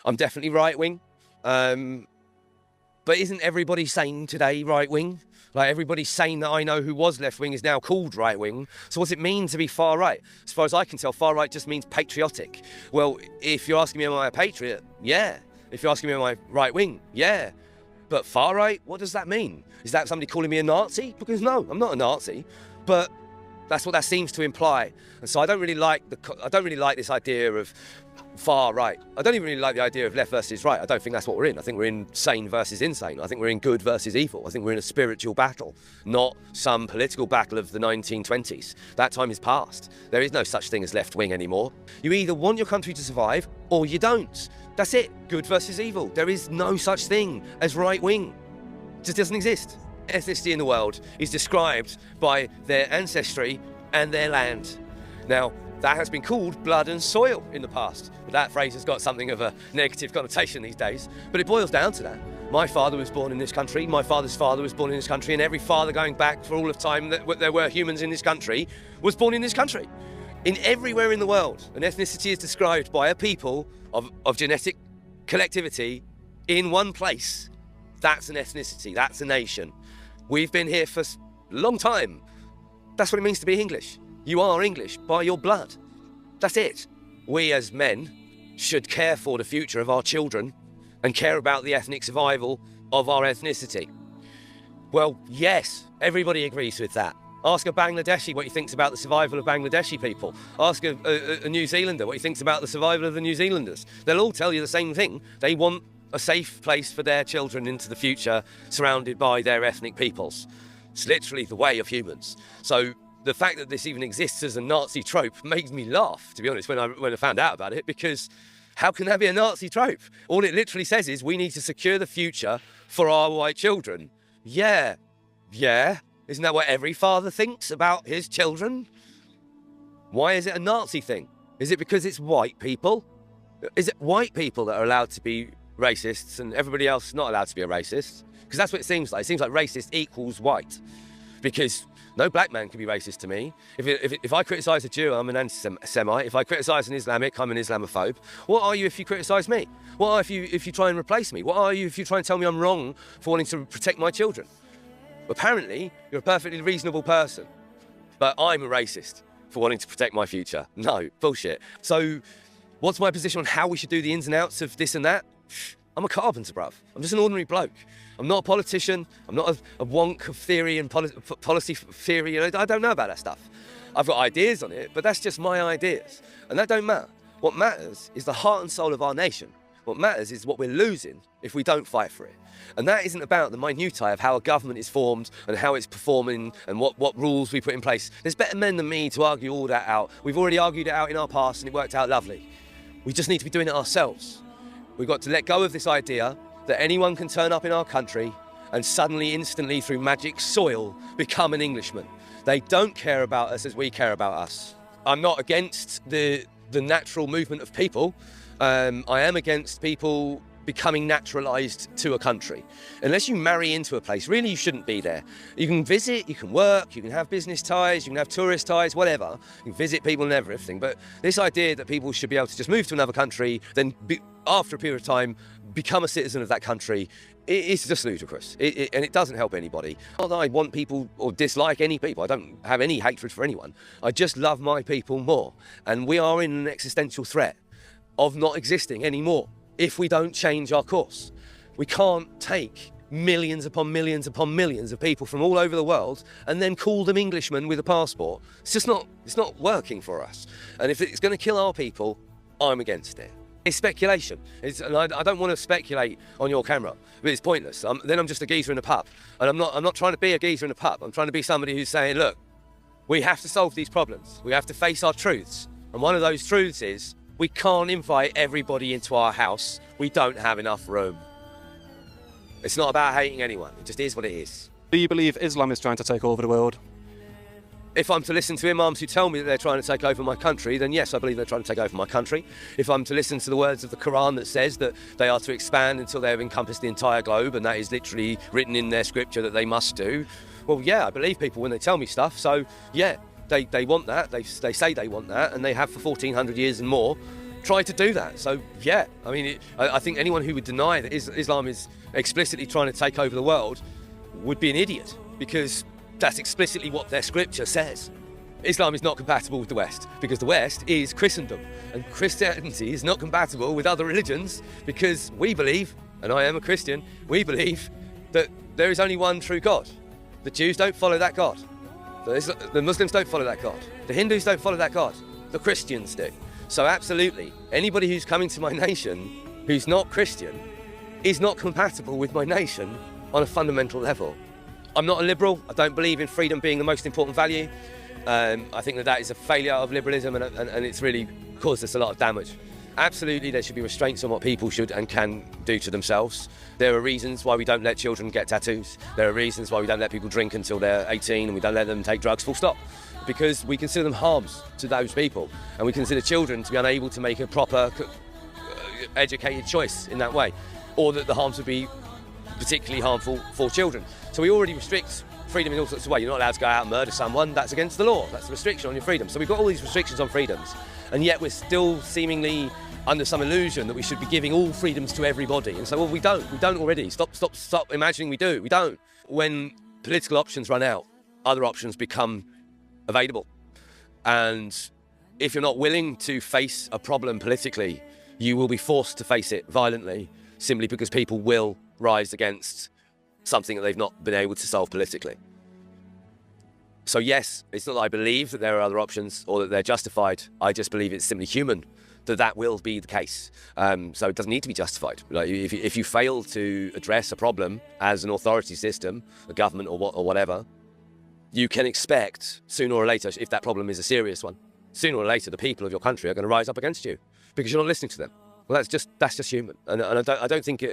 I'm definitely right-wing. But isn't everybody sane today right-wing? Like, everybody sane that I know who was left-wing is now called right-wing. So what's it mean to be far-right? As far as I can tell, far-right just means patriotic. Well, if you're asking me, am I a patriot? Yeah. If you're asking me, am I right-wing? Yeah. But far-right, what does that mean? Is that somebody calling me a Nazi? Because no, I'm not a Nazi. But that's what that seems to imply. And so I don't really like this idea of far right. I don't even really like the idea of left versus right. I don't think that's what we're in. I think we're in sane versus insane. I think we're in good versus evil. I think we're in a spiritual battle, not some political battle of the 1920s. That time is past. There is no such thing as left wing anymore. You either want your country to survive or you don't. That's it. Good versus evil. There is no such thing as right wing. It just doesn't exist. Ethnicity in the world is described by their ancestry and their land. Now, that has been called blood and soil in the past. But that phrase has got something of a negative connotation these days. But it boils down to that. My father was born in this country, my father's father was born in this country, and every father going back for all of time that there were humans in this country was born in this country. In everywhere in the world, an ethnicity is described by a people of genetic collectivity in one place. That's an ethnicity, that's a nation. We've been here for a long time. That's what it means to be English. You are English by your blood. That's it. We as men should care for the future of our children and care about the ethnic survival of our ethnicity. Well, yes, everybody agrees with that. Ask a Bangladeshi what he thinks about the survival of Bangladeshi people. Ask a New Zealander what he thinks about the survival of the New Zealanders. They'll all tell you the same thing. They want a safe place for their children into the future, surrounded by their ethnic peoples. It's literally the way of humans. So the fact that this even exists as a Nazi trope makes me laugh, to be honest, when I found out about it, because how can that be a Nazi trope? All it literally says is we need to secure the future for our white children. Yeah. Isn't that what every father thinks about his children? Why is it a Nazi thing? Is it because it's white people? Is it white people that are allowed to be racists and everybody else not allowed to be a racist? Because that's what it seems like. It seems like racist equals white. Because no black man can be racist to me. If I criticise a Jew, I'm an anti-Semite. If I criticise an Islamic, I'm an Islamophobe. What are you if you criticise me? What are you if you try and replace me? What are you if you try and tell me I'm wrong for wanting to protect my children? Apparently, you're a perfectly reasonable person. But I'm a racist for wanting to protect my future. No, bullshit. So what's my position on how we should do the ins and outs of this and that? I'm a carpenter, bruv. I'm just an ordinary bloke. I'm not a politician. I'm not a wonk of theory and policy theory. You know, I don't know about that stuff. I've got ideas on it, but that's just my ideas. And that don't matter. What matters is the heart and soul of our nation. What matters is what we're losing if we don't fight for it. And that isn't about the minutiae of how a government is formed and how it's performing and what rules we put in place. There's better men than me to argue all that out. We've already argued it out in our past and it worked out lovely. We just need to be doing it ourselves. We've got to let go of this idea that anyone can turn up in our country and suddenly, instantly, through magic soil, become an Englishman. They don't care about us as we care about us. I'm not against the natural movement of people. I am against people becoming naturalised to a country. Unless you marry into a place, really you shouldn't be there. You can visit, you can work, you can have business ties, you can have tourist ties, whatever. You can visit people and everything. But this idea that people should be able to just move to another country, then after a period of time, become a citizen of that country, it's just ludicrous. And it doesn't help anybody. Not that I want people or dislike any people. I don't have any hatred for anyone. I just love my people more. And we are in an existential threat of not existing anymore if we don't change our course. We can't take millions upon millions upon millions of people from all over the world and then call them Englishmen with a passport. It's not working for us. And if it's going to kill our people, I'm against it. It's speculation. And I don't want to speculate on your camera, but it's pointless. Then I'm just a geezer in a pub. And I'm not trying to be a geezer in a pub. I'm trying to be somebody who's saying, look, we have to solve these problems. We have to face our truths. And one of those truths is we can't invite everybody into our house. We don't have enough room. It's not about hating anyone. It just is what it is. Do you believe Islam is trying to take over the world? If I'm to listen to imams who tell me that they're trying to take over my country, then yes, I believe they're trying to take over my country. If I'm to listen to the words of the Quran that says that they are to expand until they've encompassed the entire globe, and that is literally written in their scripture that they must do, well, yeah, I believe people when they tell me stuff. So, yeah, they want that. They say they want that, and they have for 1,400 years and more. tried to do that. So yeah, I mean, I think anyone who would deny that Islam is explicitly trying to take over the world would be an idiot, because that's explicitly what their scripture says. Islam is not compatible with the West, because the West is Christendom, and Christianity is not compatible with other religions, because we believe, and I am a Christian, we believe that there is only one true God. The Jews don't follow that God. The Muslims don't follow that God. The Hindus don't follow that God. The Christians do. So absolutely, anybody who's coming to my nation who's not Christian is not compatible with my nation on a fundamental level. I'm not a liberal. I don't believe in freedom being the most important value. I think that is a failure of liberalism, and it's really caused us a lot of damage. Absolutely, there should be restraints on what people should and can do to themselves. There are reasons why we don't let children get tattoos. There are reasons why we don't let people drink until they're 18, and we don't let them take drugs, full stop. Because we consider them harms to those people, and we consider children to be unable to make a proper, educated choice in that way, or that the harms would be particularly harmful for children. So we already restrict freedom in all sorts of ways. You're not allowed to go out and murder someone. That's against the law. That's a restriction on your freedom. So we've got all these restrictions on freedoms, and yet we're still seemingly under some illusion that we should be giving all freedoms to everybody. And so, well, we don't already. Stop imagining we do. We don't. When political options run out, other options become available. And if you're not willing to face a problem politically, you will be forced to face it violently, simply because people will rise against something that they've not been able to solve politically. So yes, it's not that I believe that there are other options or that they're justified. I just believe it's simply human that will be the case. So it doesn't need to be justified. Like if you fail to address a problem as an authority system, a government or whatever, you can expect sooner or later, if that problem is a serious one, sooner or later the people of your country are going to rise up against you because you're not listening to them. Well, that's just human, and I don't think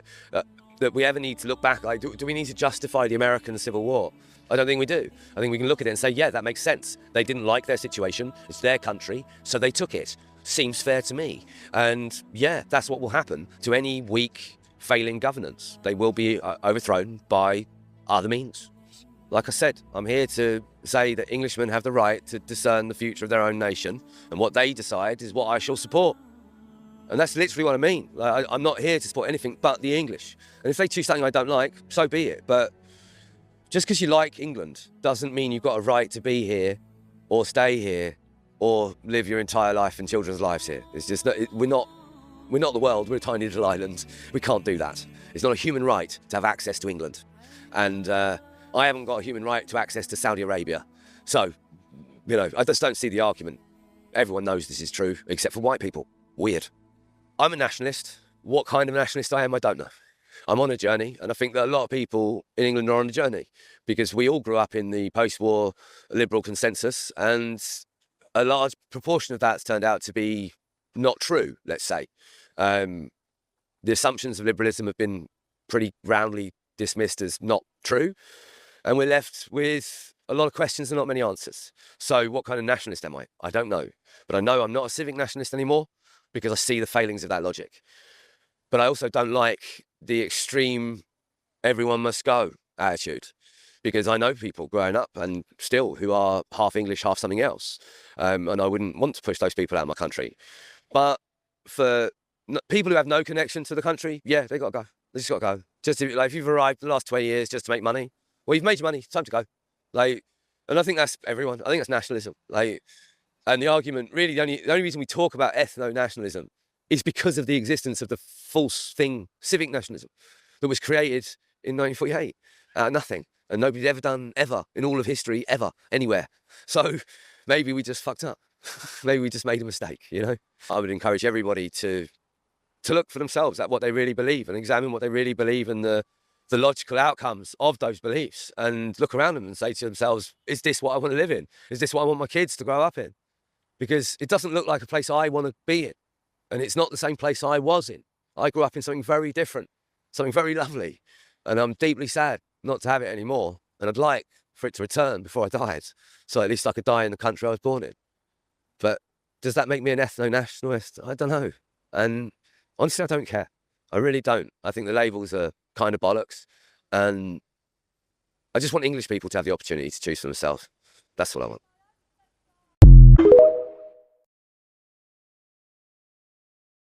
that we ever need to look back. Like, do we need to justify the American Civil War? I don't think we do. I think we can look at it and say, yeah, that makes sense. They didn't like their situation. It's their country, so they took it. Seems fair to me. And yeah, that's what will happen to any weak, failing governance. They will be overthrown by other means. Like I said, I'm here to say that Englishmen have the right to discern the future of their own nation, and what they decide is what I shall support. And that's literally what I mean. Like, I'm not here to support anything but the English. And if they choose something I don't like, so be it. But just because you like England doesn't mean you've got a right to be here or stay here or live your entire life and children's lives here. It's just that we're not the world. We're a tiny little island. We can't do that. It's not a human right to have access to England. And I haven't got a human right to access to Saudi Arabia. So, I just don't see the argument. Everyone knows this is true, except for white people. Weird. I'm a nationalist. What kind of nationalist I am, I don't know. I'm on a journey, and I think that a lot of people in England are on a journey because we all grew up in the post-war liberal consensus, and a large proportion of that's turned out to be not true, let's say. The assumptions of liberalism have been pretty roundly dismissed as not true, and we're left with a lot of questions and not many answers. So what kind of nationalist am I? I don't know. But I know I'm not a civic nationalist anymore because I see the failings of that logic. But I also don't like the extreme everyone must go attitude, because I know people growing up and still who are half English, half something else. And I wouldn't want to push those people out of my country. But for people who have no connection to the country, yeah, they got to go. They just got to go. Just to, if you've arrived the last 20 years just to make money, well, you've made your money, it's time to go. And I think that's everyone. I think that's nationalism. And the argument, really, the only reason we talk about ethno-nationalism is because of the existence of the false thing, civic nationalism, that was created in 1948 out of nothing. And nobody's ever done, ever, in all of history, ever, anywhere. So maybe we just fucked up. Maybe we just made a mistake, I would encourage everybody to look for themselves at what they really believe and examine what they really believe and the logical outcomes of those beliefs, and look around them and say to themselves, is this what I want to live in? Is this what I want my kids to grow up in? Because it doesn't look like a place I want to be in. And it's not the same place I was in. I grew up in something very different, something very lovely. And I'm deeply sad not to have it anymore. And I'd like for it to return before I died, so at least I could die in the country I was born in. But does that make me an ethno-nationalist? I don't know. And honestly, I don't care. I really don't. I think the labels are kind of bollocks. And I just want English people to have the opportunity to choose for themselves. That's what I want.